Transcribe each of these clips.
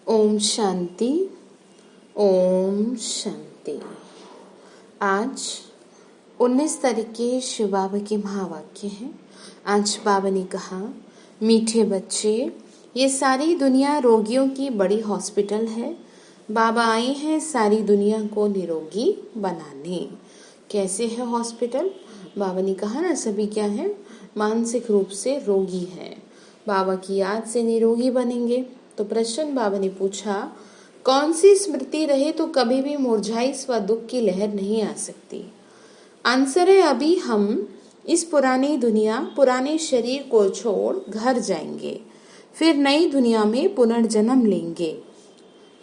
ओम शांति। ओम शांति। आज 19 तारीख के शिव बाबा के महावाक्य हैं। आज बाबा ने कहा, मीठे बच्चे, ये सारी दुनिया रोगियों की बड़ी हॉस्पिटल है। बाबा आए हैं सारी दुनिया को निरोगी बनाने। कैसे है हॉस्पिटल? बाबा ने कहा ना, सभी क्या है? मानसिक रूप से रोगी हैं। बाबा की याद से निरोगी बनेंगे। तो प्रश्न बाबा ने पूछा, कौन सी स्मृति रहे तो कभी भी मुरझाई स्व दुख की लहर नहीं आ सकती? आंसर है, अभी हम इस पुरानी दुनिया, पुराने शरीर को छोड़ घर जाएंगे, फिर नई दुनिया में पुनर्जन्म लेंगे।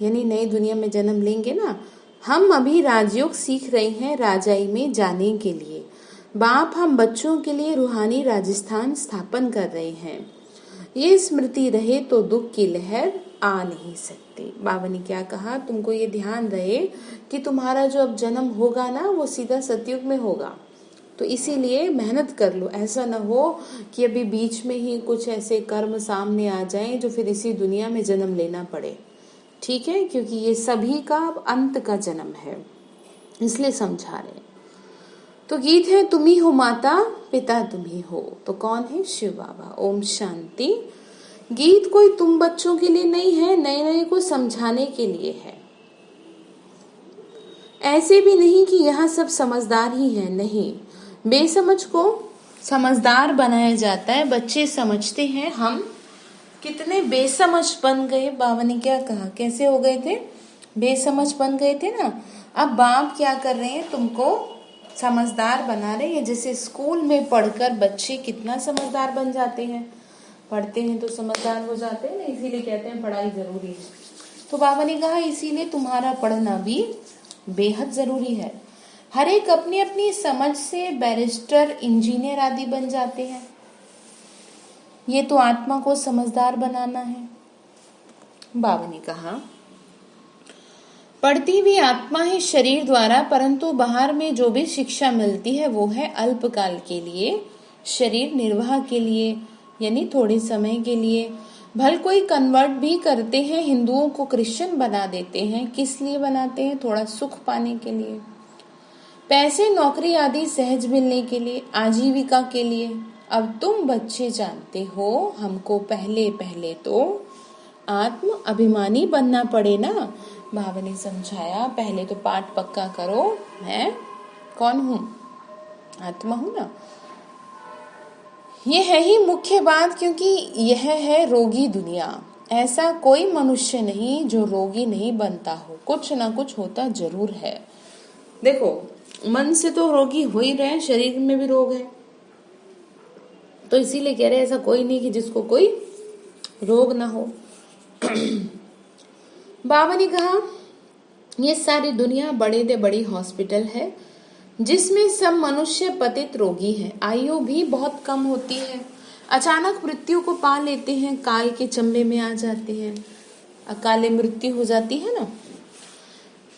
यानी नई दुनिया में जन्म लेंगे ना। हम अभी राजयोग सीख रहे हैं राजाई में जाने के लिए। बाप हम बच्चों के लिए रूहानी राजस्थान स्थापन कर रहे हैं। ये स्मृति रहे तो दुख की लहर आ नहीं सकती। बाबा ने क्या कहा? तुमको ये ध्यान रहे कि तुम्हारा जो अब जन्म होगा ना, वो सीधा सतयुग में होगा। तो इसीलिए मेहनत कर लो। ऐसा न हो कि अभी बीच में ही कुछ ऐसे कर्म सामने आ जाएं जो फिर इसी दुनिया में जन्म लेना पड़े। ठीक है? क्योंकि ये सभी का अंत का जन्म है, इसलिए समझा रहे। तो गीत है, तुम ही हो माता पिता तुम ही हो। तो कौन है? शिव बाबा। ओम शांति। गीत कोई तुम बच्चों के लिए नहीं है, नए नए को समझाने के लिए है। ऐसे भी नहीं कि यहाँ सब समझदार ही है, नहीं। बेसमझ को समझदार बनाया जाता है। बच्चे समझते हैं। हम कितने बेसमझ बन गए। बाबा ने क्या कहा? कैसे हो गए थे? बेसमझ बन गए थे ना। अब बाप क्या कर रहे हैं? तुमको समझदार बना रहे हैं। जैसे स्कूल में पढ़कर बच्चे कितना समझदार बन जाते हैं। पढ़ते हैं तो समझदार हो जाते हैं ना, इसीलिए कहते हैं पढ़ाई जरूरी है। तो बाबा ने कहा, इसीलिए तुम्हारा पढ़ना भी बेहद जरूरी है। हर एक अपनी अपनी समझ से बैरिस्टर, इंजीनियर आदि बन जाते हैं। ये तो आत्मा को समझदार बनाना है। बाबा ने कहा, पढ़ती भी आत्मा है शरीर द्वारा, परंतु बाहर में जो भी शिक्षा मिलती है वो है अल्पकाल के लिए, शरीर निर्वाह के लिए, यानी थोड़े समय के लिए। भल कोई कन्वर्ट भी करते हैं, हिंदुओं को क्रिश्चियन बना देते हैं। किस लिए बनाते हैं? थोड़ा सुख पाने के लिए, पैसे, नौकरी आदि सहज मिलने के लिए, आजीविका के लिए। अब तुम बच्चे जानते हो, हमको पहले पहले तो आत्म अभिमानी बनना पड़े ना। बाबा ने समझाया, पहले तो पाठ पक्का करो। मैं कौन हूँ? आत्मा हूँ ना। ये है ही मुख्य बात, क्योंकि यह है रोगी दुनिया। ऐसा कोई मनुष्य नहीं जो रोगी नहीं बनता हो। कुछ ना कुछ होता जरूर है। देखो, मन से तो रोगी हो ही रहे, शरीर में भी रोग है। तो इसीलिए कह रहे हैं, ऐसा कोई नहीं कि जिसको कोई रोग ना हो। बाबा ने कहा, ये सारी दुनिया बड़े से बड़ी हॉस्पिटल है, जिसमें सब मनुष्य पतित रोगी हैं। आयु भी बहुत कम होती है। अचानक मृत्यु को पा लेते हैं, काल के चंबे में आ जाते हैं, अकाले मृत्यु हो जाती है ना।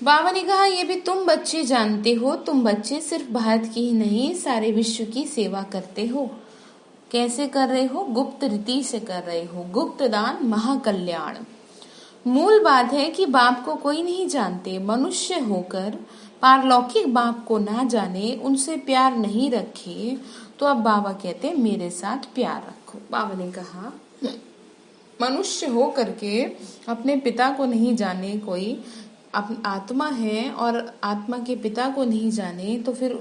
बाबा ने कहा, ये भी तुम बच्चे जानते हो। तुम बच्चे सिर्फ भारत की ही नहीं, सारे विश्व की सेवा करते हो। कैसे कर रहे हो? गुप्त रीति से कर रहे हो। गुप्त दान महाकल्याण। मूल बात है कि बाप को कोई नहीं जानते। मनुष्य होकर पारलौकिक बाप को ना जाने, उनसे प्यार नहीं रखे, तो अब बाबा कहते हैं मेरे साथ प्यार रखो। बाबा ने कहा, मनुष्य हो करके अपने पिता को नहीं जाने, कोई आत्मा है और आत्मा के पिता को नहीं जाने, तो फिर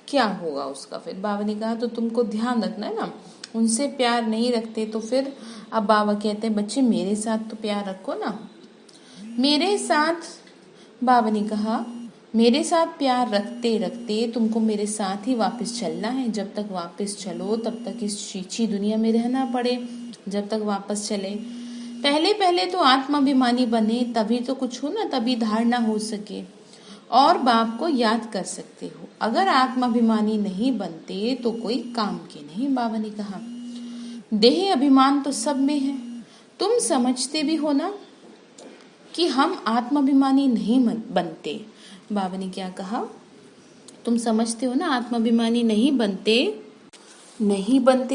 क्या होगा उसका? फिर बाबा ने कहा, तो तुमको ध्यान रखना है ना। उनसे प्यार नहीं रखते तो फिर अब बाबा कहते हैं, बच्चे मेरे साथ तो प्यार रखो ना। मेरे साथ, बाबा ने कहा, मेरे साथ प्यार रखते रखते तुमको मेरे साथ ही वापस चलना है। जब तक वापस चलो तब तक इस शीची दुनिया में रहना पड़े, जब तक वापस चले। पहले पहले तो आत्माभिमानी बने, तभी तो कुछ हो ना, तभी धारणा हो सके और बाप को याद कर सकते हो। अगर आत्माभिमानी नहीं बनते तो कोई काम के नहीं। बाबा ने कहा, देह अभिमान तो सब में है। तुम समझते भी हो ना कि हम आत्माभिमानी नहीं बनते। बाबा ने क्या कहा? तुम समझते हो ना, आत्माभिमानी नहीं बनते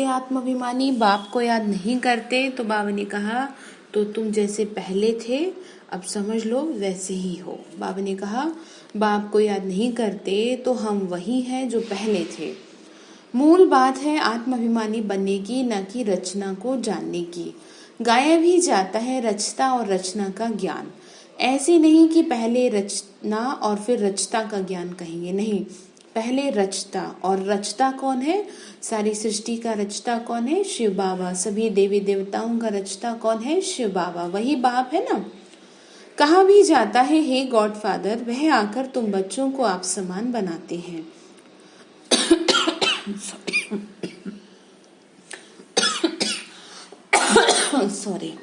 आत्माभिमानी, बाप को याद नहीं करते। तो बाबा ने कहा, तो तुम जैसे पहले थे अब समझ लो वैसे ही हो। बाबा ने कहा, बाप को याद नहीं करते तो हम वही हैं जो पहले थे। मूल बात है आत्माभिमानी बनने की, न कि रचना को जानने की। गाया भी जाता है रचता और रचना का ज्ञान। ऐसे नहीं कि पहले रचना और फिर रचता का ज्ञान कहेंगे, नहीं, पहले रचता। और रचता कौन है? सारी सृष्टि का रचता कौन है? शिव बाबा। सभी देवी देवताओं का रचता कौन है? शिव बाबा। वही बाप है ना। कहा भी जाता है, हे गॉडफादर, वह आकर तुम बच्चों को आप समान बनाते हैं। सॉरी।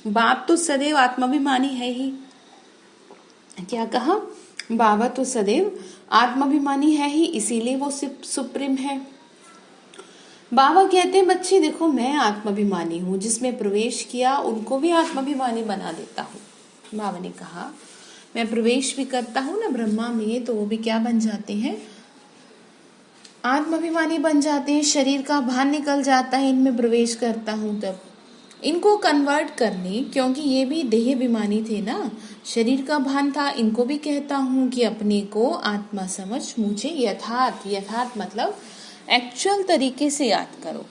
बाप तो सदैव आत्माभिमानी है ही। क्या कहा? बाबा तो सदैव आत्माभिमानी है ही, इसीलिए वो सुप्रीम है। बाबा कहते हैं, बच्चे देखो, मैं आत्माभिमानी हूँ, जिसमें प्रवेश किया उनको भी आत्माभिमानी बना देता हूँ। बाबा ने कहा, मैं प्रवेश भी करता हूँ ना ब्रह्मा में, तो वो भी क्या बन जाते हैं? आत्माभिमानी बन जाते हैं। शरीर का भान निकल जाता है, इनमें प्रवेश करता हूँ तब। इनको कन्वर्ट करने, क्योंकि ये भी देहाभिमानी थे ना, शरीर का भान था, इनको भी कहता हूँ कि अपने को आत्मा समझ, मुझे यथार्थ मतलब एक्चुअल तरीके से याद करो।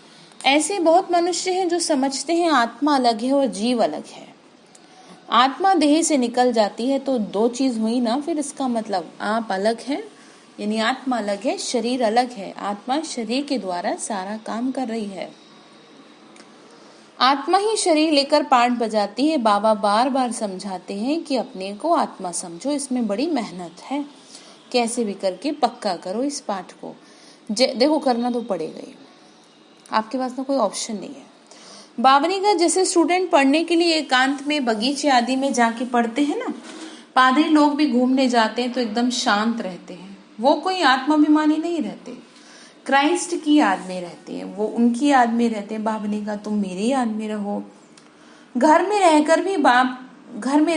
ऐसे बहुत मनुष्य हैं जो समझते हैं आत्मा अलग है और जीव अलग है। आत्मा देह से निकल जाती है तो दो चीज हुई ना, फिर इसका मतलब आप अलग हैं, यानी आत्मा अलग है, शरीर अलग है। आत्मा शरीर के द्वारा सारा काम कर रही है। आत्मा ही शरीर लेकर पाठ बजाती है। बाबा बार बार समझाते हैं कि अपने को आत्मा समझो, इसमें बड़ी मेहनत है, कैसे भी करके पक्का करो इस पाठ को। देखो, करना तो पड़ेगा ही, आपके पास ना कोई ऑप्शन नहीं है। बावनी का जैसे स्टूडेंट पढ़ने के लिए एकांत में बगीचे आदि में जाके पढ़ते हैं ना, पादरी लोग भी घूमने जाते हैं तो एकदम शांत रहते हैं। वो कोई आत्माभिमानी नहीं रहते, क्राइस्ट की याद में रहते हैं, वो उनकी याद में रहते हैं। बाबा ने कहा, तुम मेरी याद में रहो। घर में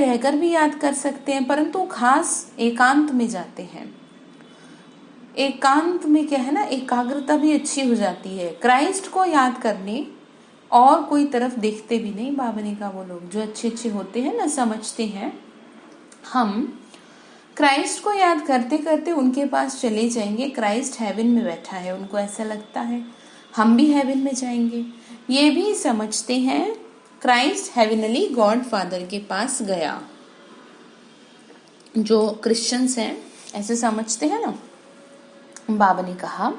रहकर भी याद कर सकते हैं, परंतु खास एकांत में जाते हैं। एकांत में क्या है ना, एकाग्रता भी अच्छी हो जाती है। क्राइस्ट को याद करने और कोई तरफ देखते भी नहीं। बाबा ने कहा, वो लोग जो अच्छे होते हैं ना, समझते हैं, हम क्राइस्ट को याद करते करते उनके पास चले जाएंगे। क्राइस्ट हेवन में बैठा है, उनको ऐसा लगता है हम भी हेवन में जाएंगे। ये भी समझते हैं क्राइस्ट हेवनली गॉड फादर के पास गया। जो क्रिश्चियंस हैं ऐसे समझते हैं ना। बाबा ने कहा,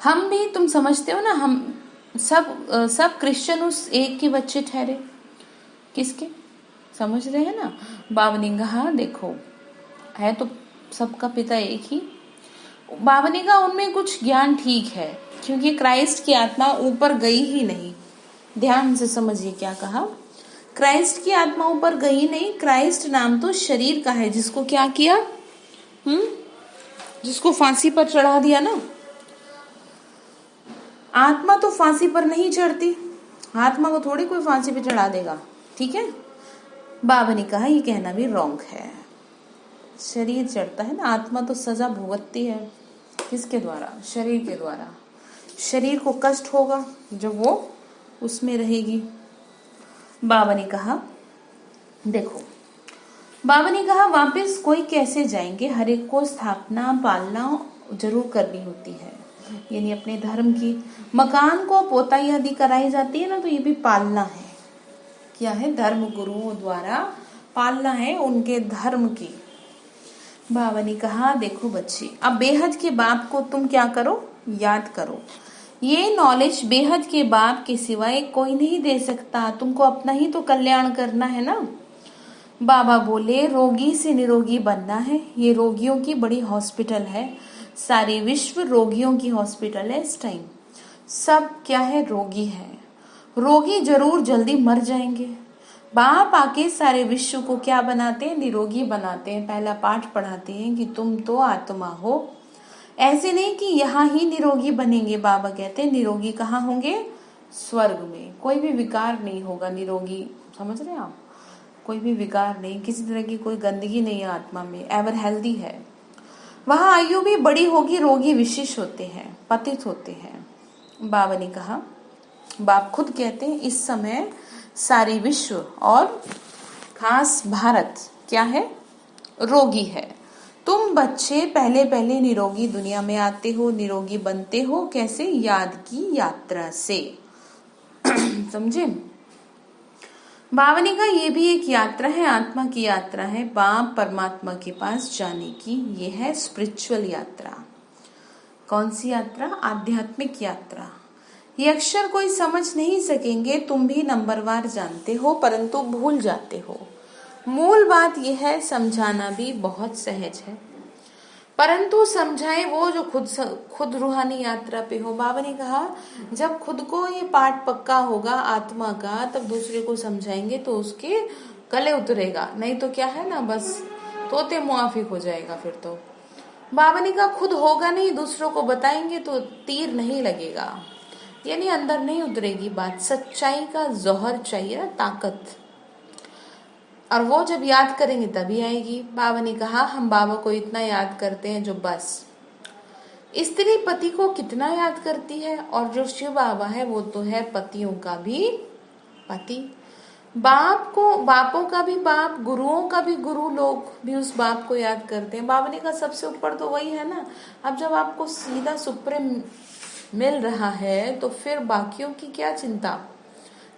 हम भी, तुम समझते हो ना, हम सब क्रिश्चियन उस एक के बच्चे ठहरे। किसके? समझ रहे हैं ना। बाबा ने कहा, देखो, है तो सबका पिता एक ही। बाबा ने कहा, उनमें कुछ ज्ञान ठीक है, क्योंकि क्राइस्ट की आत्मा ऊपर गई ही नहीं। ध्यान से समझिए क्या कहा। क्राइस्ट की आत्मा ऊपर गई नहीं। क्राइस्ट नाम तो शरीर का है, जिसको क्या किया, जिसको फांसी पर चढ़ा दिया ना। आत्मा तो फांसी पर नहीं चढ़ती, आत्मा को थोड़ी कोई फांसी पर चढ़ा देगा, ठीक है। बाबा ने कहा, ये कहना भी रॉन्ग है। शरीर चढ़ता है ना, आत्मा तो सजा भुगतती है। किसके द्वारा? शरीर के द्वारा। शरीर को कष्ट होगा जब वो उसमें रहेगी। बाबा ने कहा, देखो, बाबा ने कहा, वापस कोई कैसे जाएंगे, हर एक को स्थापना पालना जरूर करनी होती है, यानी अपने धर्म की। मकान को पोताई आदि कराई जाती है ना, तो ये भी पालना है। क्या है? धर्म गुरुओं द्वारा पालना है उनके धर्म की। बाबा ने कहा, देखो बच्चे, अब बेहद के बाप को तुम क्या करो, याद करो। ये नॉलेज बेहद के बाप के सिवाय कोई नहीं दे सकता। तुमको अपना ही तो कल्याण करना है ना। बाबा बोले, रोगी से निरोगी बनना है। ये रोगियों की बड़ी हॉस्पिटल है, सारे विश्व रोगियों की हॉस्पिटल है इस टाइम। सब क्या है? रोगी है। रोगी जरूर जल्दी मर जाएंगे। बाप आके सारे विश्व को क्या बनाते हैं? निरोगी बनाते हैं। पहला पाठ पढ़ाते हैं कि तुम तो आत्मा हो। ऐसे नहीं कि यहाँ ही निरोगी बनेंगे। बाबा कहते हैं निरोगी कहाँ होंगे? स्वर्ग में। कोई भी विकार नहीं होगा, निरोगी। समझ रहे हैं आप? कोई भी विकार नहीं, किसी तरह की कोई गंदगी नहीं है आत्मा में, एवर हेल्दी है। वहाँ आयु भी बड़ी होगी, रोगी विशेष होते हैं, पतित होते हैं। बाबा ने कहा, बाप खुद कहते हैं, इस समय सारी विश्व और खास भारत क्या है, रोगी है। तुम बच्चे पहले पहले निरोगी दुनिया में आते हो, निरोगी बनते हो कैसे, याद की यात्रा से। समझे। भावनी का ये भी एक यात्रा है, आत्मा की यात्रा है, बाप परमात्मा के पास जाने की। ये है स्पिरिचुअल यात्रा। कौन सी यात्रा, आध्यात्मिक यात्रा। ये अक्षर कोई समझ नहीं सकेंगे, तुम भी नंबरवार जानते हो परंतु भूल जाते हो। मूल बात यह है, समझाना भी बहुत सहज है परंतु समझाए वो जो खुद रूहानी यात्रा पे हो। बाबा ने कहा जब खुद को ये पाठ पक्का होगा आत्मा का, तब दूसरे को समझाएंगे तो उसके गले उतरेगा, नहीं तो क्या है ना, बस तोते मुआफिक हो जाएगा फिर तो। बाबा ने कहा खुद होगा नहीं, दूसरों को बताएंगे तो तीर नहीं लगेगा, यानी अंदर नहीं उतरेगी बात। सच्चाई का जौहर चाहिए ना, ताकत, और वो जब याद करेंगे तभी आएगी। बाबा ने कहा हम बाबा को इतना याद करते हैं जो बस। स्त्री पति को कितना याद करती है, और जो शिव बाबा है वो तो है पतियों का भी पति। बापों का भी बाप, गुरुओं का भी गुरु, लोग भी उस बाप को याद करते हैं। बाबा ने कहा सबसे ऊपर तो वही है ना। अब जब आपको सीधा सुप्रीम मिल रहा है तो फिर बाकियों की क्या चिंता।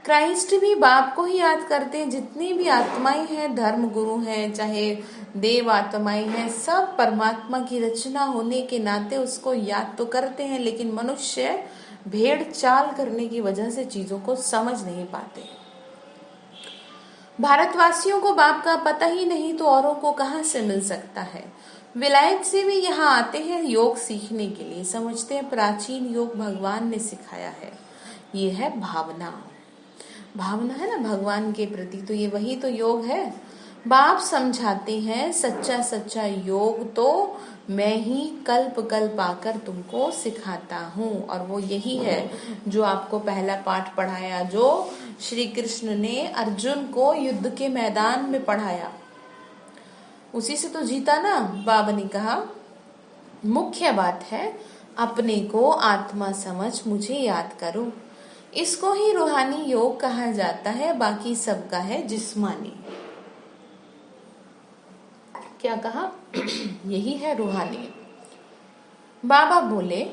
क्राइस्ट भी बाप को ही याद करते हैं। जितनी भी आत्माएं हैं, धर्म गुरु हैं, चाहे देव आत्माएं हैं, सब परमात्मा की रचना होने के नाते उसको याद तो करते हैं, लेकिन मनुष्य भेड़ चाल करने की वजह से चीजों को समझ नहीं पाते। भारतवासियों को बाप का पता ही नहीं तो औरों को कहां से मिल सकता है। विलायत से भी यहाँ आते हैं योग सीखने के लिए, समझते हैं प्राचीन योग भगवान ने सिखाया है। ये है भावना, भावना है ना भगवान के प्रति, तो ये वही तो योग है। बाप समझाते हैं सच्चा सच्चा योग तो मैं ही कल्प कल्प आकर तुमको सिखाता हूँ, और वो यही है जो आपको पहला पाठ पढ़ाया, जो श्री कृष्ण ने अर्जुन को युद्ध के मैदान में पढ़ाया, उसी से तो जीता ना। बाबा ने कहा मुख्य बात है अपने को आत्मा समझ मुझे याद करो। इसको ही रूहानी योग कहा जाता है, बाकी सबका है जिस्मानी। क्या कहा, यही है रूहानी। बाबा बोले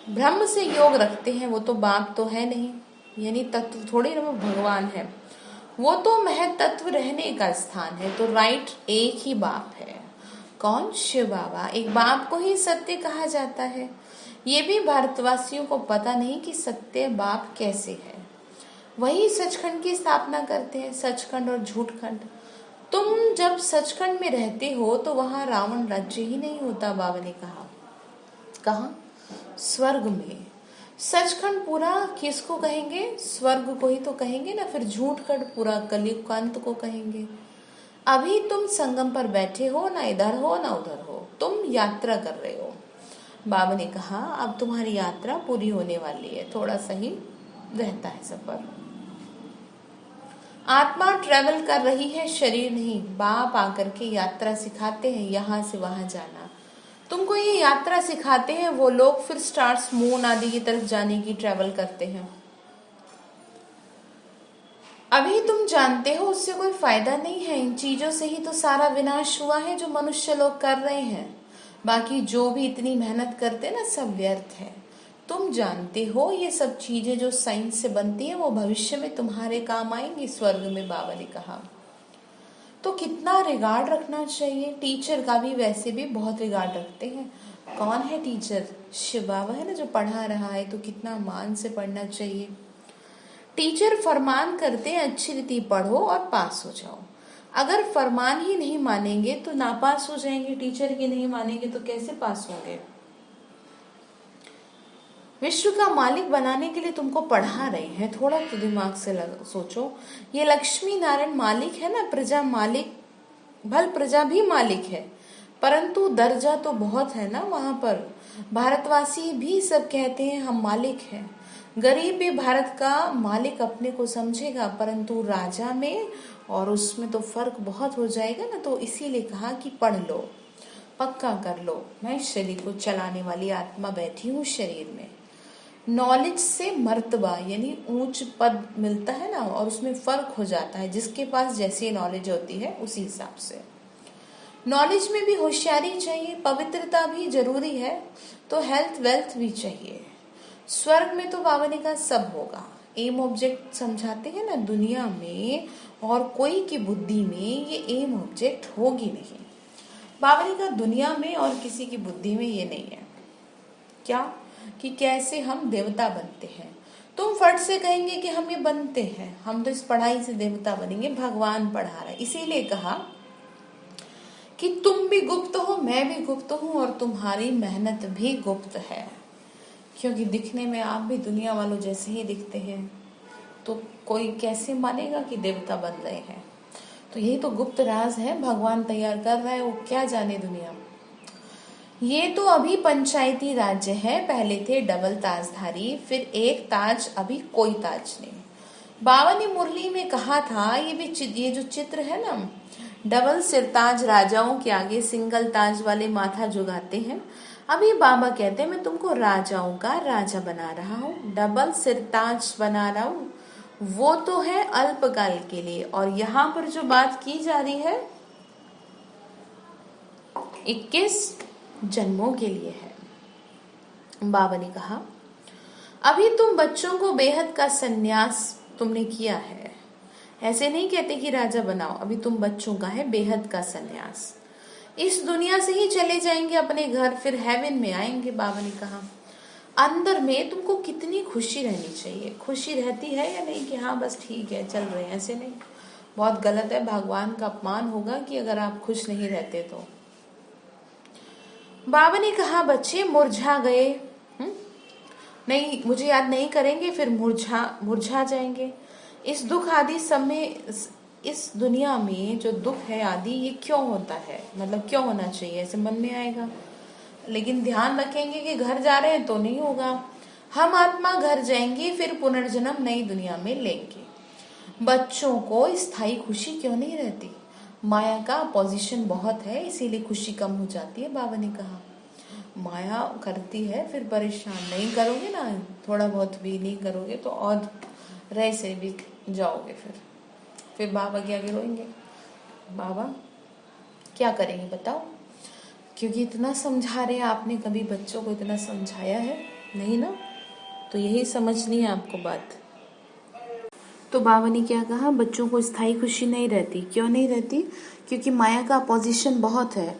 ब्रह्म से योग रखते हैं, वो तो बाप तो है नहीं, यानी तत्व थोड़ी ना, वो भगवान है, वो तो महत तत्व रहने का स्थान है। तो राइट एक ही बाप है। कौन, शिव बाबा। एक बाप को ही सत्य कहा जाता है। ये भी भारतवासियों को पता नहीं कि सत्य बाप कैसे है। वही सचखंड की स्थापना करते हैं, सचखंड और झूठखंड। तुम जब सचखंड में रहते हो तो वहां रावण राज्य ही नहीं होता। बाबा ने कहा कहाँ, स्वर्ग में। सचखंड पूरा किसको कहेंगे, स्वर्ग को ही तो कहेंगे ना, फिर झूठखंड पूरा कलयुग का अंत को कहेंगे। अभी तुम संगम पर बैठे हो, ना इधर हो ना उधर हो, तुम यात्रा कर रहे हो। बाबा ने कहा अब तुम्हारी यात्रा पूरी होने वाली है, थोड़ा सा ही रहता है सफर। आत्मा ट्रेवल कर रही है, शरीर नहीं। बाप आकर के यात्रा सिखाते हैं, यहाँ से वहां जाना। तुमको ये यात्रा सिखाते हैं वो लोग, फिर स्टार्स मून आदि की तरफ जाने की ट्रेवल करते हैं। अभी तुम जानते हो उससे कोई फायदा नहीं है। इन चीजों से ही तो सारा विनाश हुआ है जो मनुष्य लोग कर रहे हैं। बाकी जो भी इतनी मेहनत करते ना, सब व्यर्थ है। तुम जानते हो ये सब चीजें जो साइंस से बनती है वो भविष्य में तुम्हारे काम आएंगी, स्वर्ग में। बाबा ने कहा तो कितना रिगार्ड रखना चाहिए। टीचर का भी वैसे भी बहुत रिगार्ड रखते हैं। कौन है टीचर, शिव बाबा है ना जो पढ़ा रहा है, तो कितना मान से पढ़ना चाहिए। टीचर फरमान करते हैं अच्छी रीति पढ़ो और पास हो जाओ। अगर फरमान ही नहीं मानेंगे तो नापास हो जाएंगे। टीचर की नहीं मानेंगे तो कैसे पास होंगे। विश्व का मालिक बनाने के लिए तुमको पढ़ा रहे हैं, थोड़ा तो दिमाग से सोचो। ये लक्ष्मी नारायण मालिक है ना, प्रजा मालिक, भल प्रजा भी मालिक है, परंतु दर्जा तो बहुत है ना वहां पर। भारतवासी भी सब कहते हैं हम मालिक हैं। गरीब भी भारत का मालिक अपने को समझेगा, परंतु राजा में और उसमें तो फर्क बहुत हो जाएगा ना। तो इसीलिए कहा कि पढ़ लो, पक्का कर लो। मैं शरीर को चलाने वाली आत्मा बैठी हूँ शरीर में, नॉलेज से मर्तबा यानी ऊंच पद मिलता है ना, और उसमें फर्क हो जाता है, जिसके पास जैसी नॉलेज होती है उसी हिसाब से। नॉलेज में भी होशियारी चाहिए, पवित्रता भी जरूरी है, तो हेल्थ वेल्थ भी चाहिए। स्वर्ग में तो बावनी का सब होगा। एम ऑब्जेक्ट समझाते हैं ना, दुनिया में और कोई की बुद्धि में ये एम ऑब्जेक्ट होगी नहीं। बावनी का दुनिया में और किसी की बुद्धि में ये नहीं है। क्या कि कैसे हम देवता बनते हैं। तुम फट से कहेंगे कि हम ये बनते हैं, हम तो इस पढ़ाई से देवता बनेंगे, भगवान पढ़ा रहा है। इसीलिए कहा कि तुम भी गुप्त हो, मैं भी गुप्त हूं, और तुम्हारी मेहनत भी गुप्त है। क्योंकि दिखने में आप भी दुनिया वालों जैसे ही दिखते हैं, तो कोई कैसे मानेगा कि देवता बन रहे हैं। तो यही तो गुप्त राज है, भगवान तैयार कर रहा है, वो क्या जाने दुनिया। ये तो अभी पंचायती राज्य है, पहले थे डबल ताजधारी, फिर एक ताज, अभी कोई ताज नहीं। बाबा ने मुरली में कहा था, ये जो चित्र है ना, डबल सिरताज राजाओं के आगे सिंगल ताज वाले माथा झुकाते हैं। अभी बाबा कहते हैं मैं तुमको राजाओं का राजा बना रहा हूँ, डबल सिरताज बना रहा हूँ। वो तो है अल्पकाल के लिए, और यहाँ पर जो बात की जा रही है 21 जन्मों के लिए है। बाबा ने कहा अभी तुम बच्चों को बेहद का सन्यास तुमने किया है। ऐसे नहीं कहते कि राजा बनाओ, अभी तुम बच्चों का है बेहद का सन्यास। इस दुनिया से ही चले जाएंगे अपने घर, फिर हेवन में आएंगे। बाबा ने कहा अंदर में तुमको कितनी खुशी रहनी चाहिए। खुशी रहती है या नहीं कि हाँ बस ठीक है चल रहे हैं, ऐसे नहीं। बहुत गलत है, भगवान का अपमान होगा कि अगर आप खुश नहीं रहते तो। बाबा ने कहा बच्चे मुरझा गए, नहीं मुझे याद नहीं करेंगे, फिर मुरझा जाएंगे। इस दुख आदि सब में, इस दुनिया में जो दुख है आदि, ये क्यों होता है, मतलब क्यों होना चाहिए, ऐसे मन में आएगा। लेकिन ध्यान रखेंगे कि घर जा रहे हैं तो नहीं होगा। हम आत्मा घर जाएंगे, फिर पुनर्जन्म नई दुनिया में लेंगे। बच्चों को स्थायी खुशी क्यों नहीं रहती? माया का अपोजिशन बहुत है, इसीलिए खुशी कम हो जाती है। बाबा ने कहा माया करती है, फिर परेशान नहीं करोगे ना, थोड़ा बहुत भी नहीं करोगे तो और रह से भी जाओगे। फिर बाबा के आगे रोएंगे, बाबा क्या करेंगे बताओ। क्योंकि इतना समझा रहे हैं, आपने कभी बच्चों को इतना समझाया है नहीं ना, तो यही समझनी है आपको बात। तो बाबा ने क्या कहा, बच्चों को स्थायी खुशी नहीं रहती। क्यों नहीं रहती? क्योंकि माया का अपोजिशन बहुत है,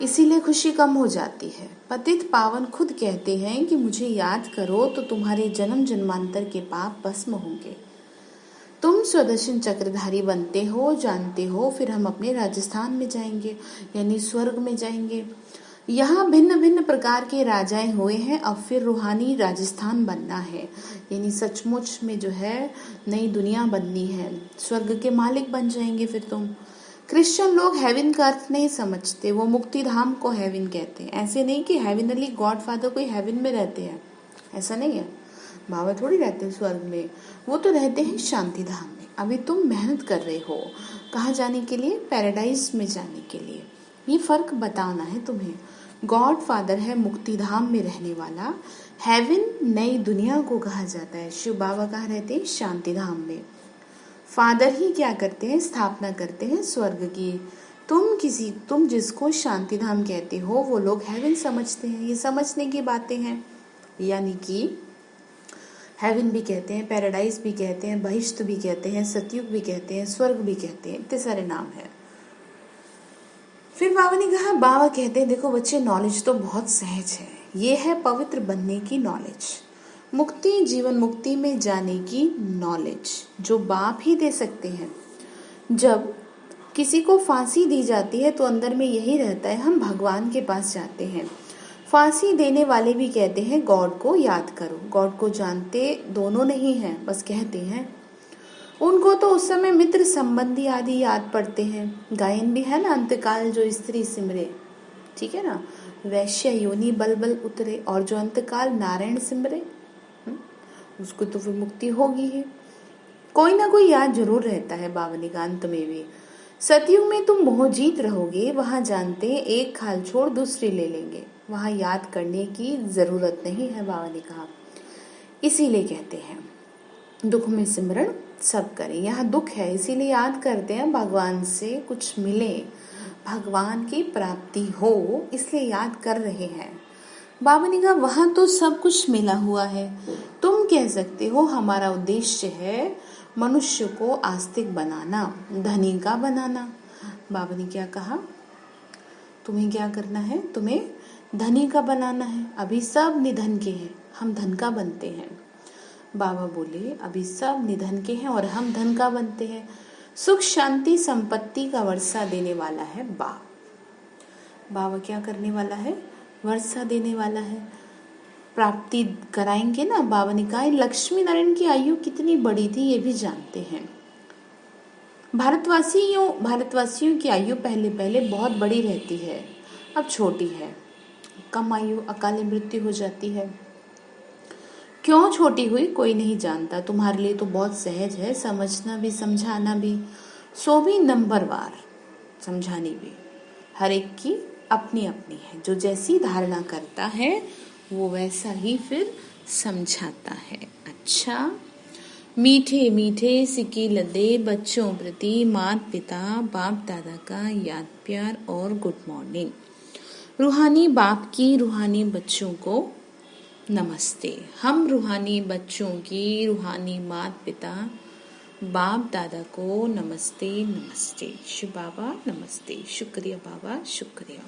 इसीलिए खुशी कम हो जाती है। पतित पावन खुद कहते हैं कि मुझे याद करो तो तुम्हारे जन्म जन्मांतर के पाप भस्म होंगे। तुम सुदर्शन चक्रधारी बनते हो, जानते हो, फिर हम अपने राजस्थान में जाएंगे, यानी स्वर्ग में जाएंगे। यहाँ भिन्न भिन्न प्रकार के राजाएं हुए हैं, अब फिर रूहानी राजस्थान बनना है, यानी सचमुच में जो है नई दुनिया बननी है, स्वर्ग के मालिक बन जाएंगे फिर तुम। क्रिश्चियन लोग हेवन का अर्थ नहीं समझते, वो मुक्ति धाम को हेवन कहते हैं। ऐसे नहीं कि हेवनली गॉड फादर कोई हेवन में रहते हैं, ऐसा नहीं है। बाबा थोड़ी रहते हैं स्वर्ग में, वो तो रहते हैं शांति धाम में। अभी तुम मेहनत कर रहे हो कहाँ जाने के लिए? पैराडाइज में जाने के लिए। ये फर्क बताना है तुम्हें। गॉड फादर है मुक्ति धाम में रहने वाला, हेवन नई दुनिया को कहा जाता है। शिव बाबा कहाँ रहते हैं? शांति धाम में। फादर ही क्या करते हैं? स्थापना करते हैं स्वर्ग की। तुम जिसको शांति धाम कहते हो वो लोग हेवन समझते हैं। ये समझने की बातें हैं, यानी कि हेवन भी कहते हैं, पैराडाइज भी कहते हैं, बहिष्ठ भी कहते हैं, सतयुग भी कहते हैं, स्वर्ग भी कहते हैं, इतने सारे नाम है। फिर बाबा ने कहा, बाबा कहते हैं देखो बच्चे, नॉलेज तो बहुत सहज है, ये है पवित्र बनने की नॉलेज, मुक्ति जीवन मुक्ति में जाने की नॉलेज, जो बाप ही दे सकते हैं। जब किसी को फांसी दी जाती है तो अंदर में यही रहता है, हम भगवान के पास जाते हैं। फांसी देने वाले भी कहते हैं गॉड को याद करो। गॉड को जानते दोनों नहीं हैं, बस कहते हैं। उनको तो उस समय मित्र संबंधी आदि याद पड़ते हैं। गायन भी है ना, अंतकाल जो स्त्री सिमरे, ठीक है ना, वैश्य योनि बल बल उतरे, और जो अंतकाल नारायण सिमरे उसको तो फिर मुक्ति होगी ही। कोई ना कोई याद जरूर रहता है बावनी का अंत में भी। सतयुग में तुम मोह जीत रहोगे, वहां जानते हैं एक खाल छोड़ दूसरी ले लेंगे, वहां याद करने की जरूरत नहीं है। बाबा ने कहा इसीलिए कहते हैं दुख में सिमरण सब करें। यहाँ दुख है इसीलिए याद करते हैं, भगवान से कुछ मिले, भगवान की प्राप्ति हो, इसलिए याद कर रहे हैं। बाबा ने कहा वहां तो सब कुछ मिला हुआ है, तुम कह सकते हो हमारा उद्देश्य है मनुष्य को आस्तिक बनाना, धनी का बनाना। बाबा ने क्या कहा, तुम्हें क्या करना है, तुम्हें धनी का बनाना है। अभी सब निधन के हैं, हम धन का बनते हैं। बाबा बोले अभी सब निधन के हैं और हम धन का बनते हैं। सुख शांति संपत्ति का वर्षा देने वाला है बाबा क्या करने वाला है, वर्षा देने वाला है, प्राप्ति कराएंगे ना। बाबा ने कहा लक्ष्मी नारायण की आयु कितनी बड़ी थी ये भी जानते हैं। भारतवासियों की आयु पहले पहले बहुत बड़ी रहती है, अब छोटी है, कम आयु अकाली मृत्यु हो जाती है। क्यों छोटी हुई कोई नहीं जानता, तुम्हारे लिए तो बहुत सहज है, समझना भी समझाना भी, सो भी नंबरवार समझानी भी। हर एक की अपनी अपनी है, जो जैसी धारणा करता है वो वैसा ही फिर समझाता है। अच्छा, मीठे मीठे सिक्के लदे बच्चों प्रति माता पिता बाप दादा का याद प्यार और गुड मॉर्निंग। रूहानी बाप की रूहानी बच्चों को नमस्ते। हम रूहानी बच्चों की रूहानी माता पिता बाप दादा को नमस्ते नमस्ते। शिव बाबा नमस्ते। शुक्रिया बाबा, शुक्रिया।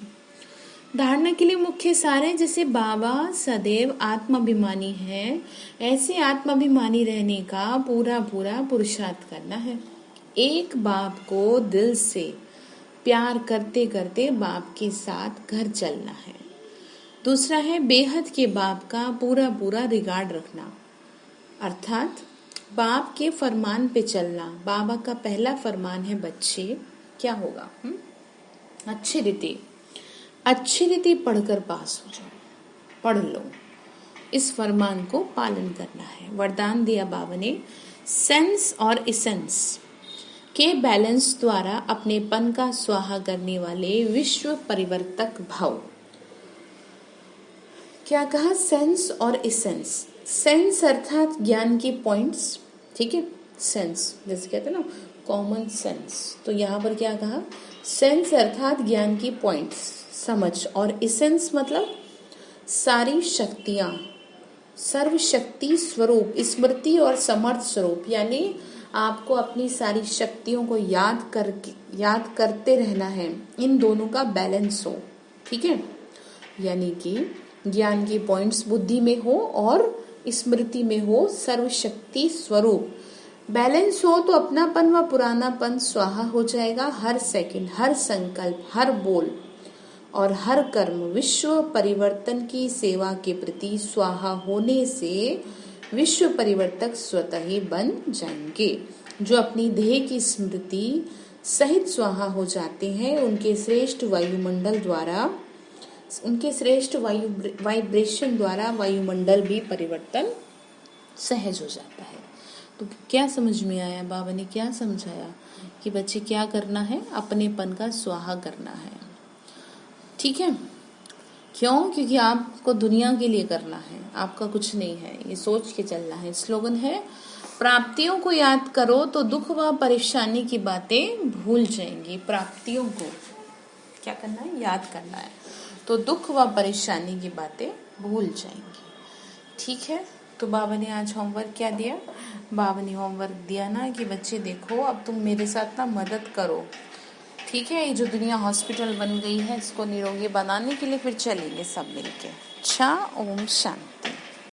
धारणा के लिए मुख्य सार है, जैसे बाबा सदैव आत्माभिमानी है, ऐसे आत्माभिमानी रहने का पूरा पूरा पुरुषार्थ करना है। एक बाप को दिल से प्यार करते करते बाप के साथ घर चलना है। दूसरा है बेहद के बाप का पूरा पूरा रिगार्ड रखना, अर्थात बाप के फरमान पे चलना। बाबा का पहला फरमान है बच्चे क्या होगा, अच्छी रीति पढ़कर पास हो जाओ, पढ़ लो, इस फरमान को पालन करना है। वरदान दिया बाबा ने सेंस और इसेंस के बैलेंस द्वारा अपनेपन का स्वाहा करने वाले विश्व परिवर्तक भाव। क्या कहा, सेंस और इसेंस। सेंस अर्थात ज्ञान के पॉइंट्स, ठीक है, सेंस जैसे कहते हैं ना कॉमन सेंस, तो यहाँ पर क्या कहा, सेंस अर्थात ज्ञान की पॉइंट्स, समझ, और इसेंस मतलब सारी शक्तियां, सर्वशक्ति स्वरूप, स्मृति और समर्थ स्वरूप, यानी आपको अपनी सारी शक्तियों को याद करते रहना है, इन दोनों का बैलेंस हो, ठीक है। यानी कि ज्ञान के पॉइंट्स बुद्धि में हो और स्मृति में हो, सर्वशक्ति स्वरूप बैलेंस हो, तो अपनापन व पुरानापन स्वाहा हो जाएगा। हर सेकंड, हर संकल्प, हर बोल और हर कर्म विश्व परिवर्तन की सेवा के प्रति स्वाहा होने से विश्व परिवर्तक स्वतः ही बन जाएंगे। जो अपनी देह की स्मृति सहित स्वाहा हो जाते हैं, उनके श्रेष्ठ वायुमंडल द्वारा, उनके श्रेष्ठ वाइब्रेशन द्वारा वायुमंडल भी परिवर्तन सहज हो जाता है। तो क्या समझ में आया, बाबा ने क्या समझाया कि बच्चे क्या करना है, अपनेपन का स्वाहा करना है, ठीक है। क्यों, क्योंकि आपको दुनिया के लिए करना है, आपका कुछ नहीं है, ये सोच के चलना है। स्लोगन है प्राप्तियों को याद करो तो दुख व परेशानी की बातें भूल जाएंगी। प्राप्तियों को क्या करना है, याद करना है, तो दुख व परेशानी की बातें भूल जाएंगी, ठीक है। तो बाबा ने आज होमवर्क क्या दिया, बाबा ने होमवर्क दिया ना कि बच्चे देखो अब तुम मेरे साथ ना मदद करो, ठीक है। ये जो दुनिया हॉस्पिटल बन गई है, इसको निरोगी बनाने के लिए फिर चलेंगे सब मिलके। अच्छा, ओम शांति।